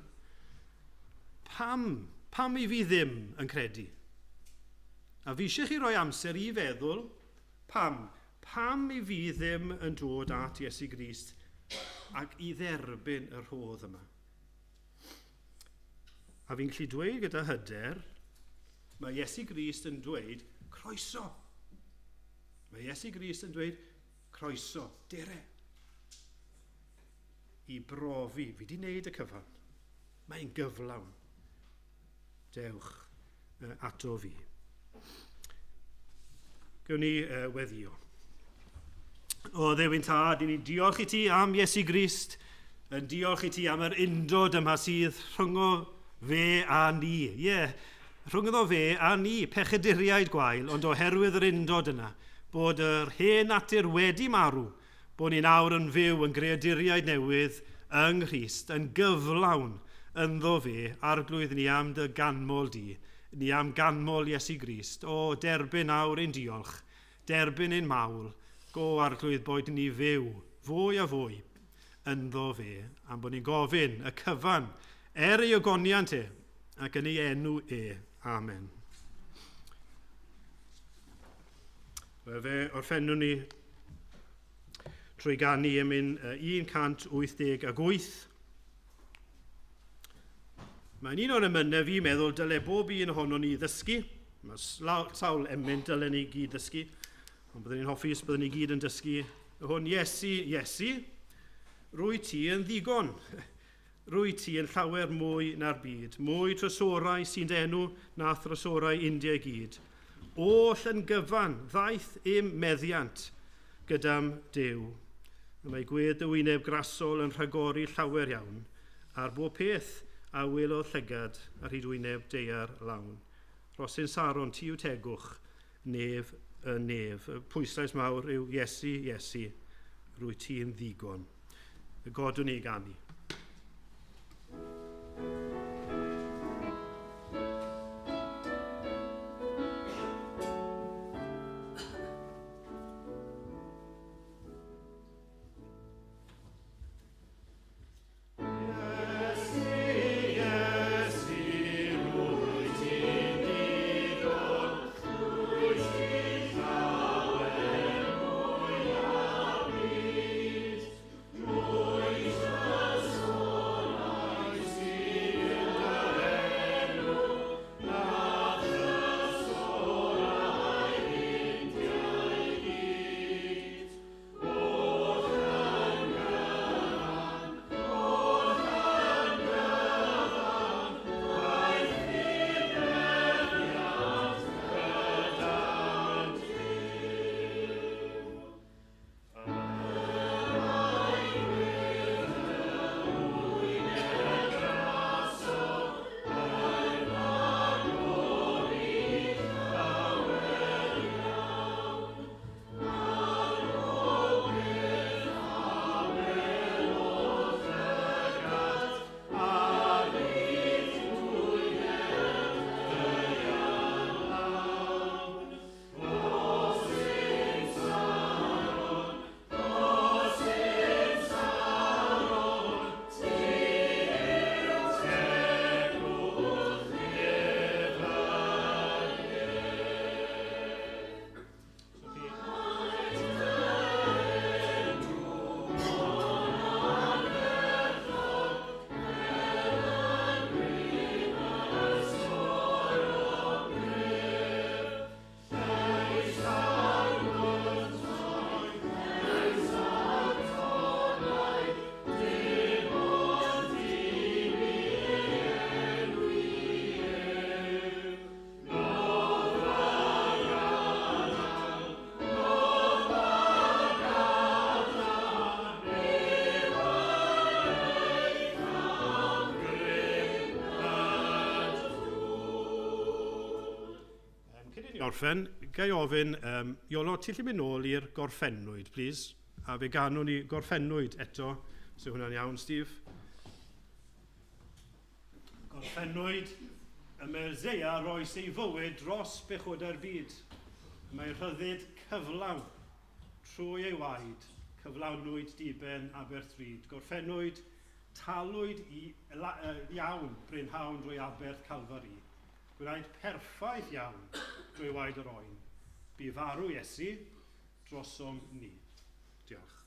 pam i fi ddim yn credu? A fi eisiau chi roi amser i feddwl, pam i fi ddim yn dod at Iesu Grist ac i dderbyn y rhodd yma. A fi'n gallu dweud gyda hyder, mae Iesu Grist yn dweud croeso. Mae Iesu Grist yn dweud croeso, dere. I brofi, fi wedi wneud y cyfan. Mae'n gyflawn. Dewch ato fi. Gawn ni weddio. O Dduw'n Tad, ni'n diolch i ti am Iesu Grist, yn diolch i ti am yr undod yma sydd rhwng o fe a ni. Rhwng o fe a ni, pechaduriaid gwael, ond oherwydd yr undod yna, bod yr hen natur wedi marw, bod ni nawr yn fyw yn greaduriaid newydd yng Nghrist, yn gyflawn ynddo fe, arglwydd ni am dy ganmol di, ni am ganmol Iesu Grist. O, derbyn nawr ein diolch, derbyn ein mawl, go arglwydd bod ni fyw fwy a fwy ynddo fe, am bod ni'n gofyn y cyfan ei ogoniant e, ac yn ei enw e. Amen. Fe orffennwn ni trwy ganu yn mynd 188. Mae'n un o'r emynau fi meddwl dyle bob un ohono ni ddysgu. Mae sawl emyn dyle ni gyd ddysgu. Ond byddwn ni'n hoffi os byddwn ni gyd yn dysgu. Hwn, Iesu, rwy ti yn ddigon. Rwy ti yn llawer mwy na'r byd. Mwy trysorau sy'n denw na thrysorau India i gyd. Oll yn gyfan, ddaeth im meddiant gydam Duw. Mae gwedd y wyneb grasol yn rhagori llawer iawn, ar bob peth a welodd llygad ar hyd wyneb deiar lawn. Rosyn Saron, ti yw tegwch, nef y nef. Y pwyslais mawr yw Iesu, rwy ti'n ddigon. Y godwn ni ganu. gorffen, gai ofyn, Iolo, ti'n lle mynd nôl i'r gorffennwyd, please? A fe ganwn ni gorffennwyd eto. So hwnna'n iawn, Steve. Gorffennwyd, y Mersea roes ei fywyd dros bechoda'r byd. Mae rhyddid cyflawn trwy ei waed, cyflawnwyd diben Aberthryd. Gorffennwyd, talwyd iawn brynhawn drwy Aberth Calfari. Gwnaed perffaith iawn drwy waed yr oen. Bu farw Iesu drosom ni. Diolch.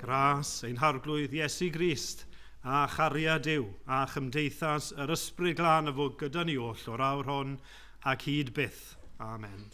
Gras ein harglwydd Iesu Grist, a chariad Duw, a chymdeithas yr ysbryd glân y fod gyda ni oll o'r awr hon ac hyd byth. Amen.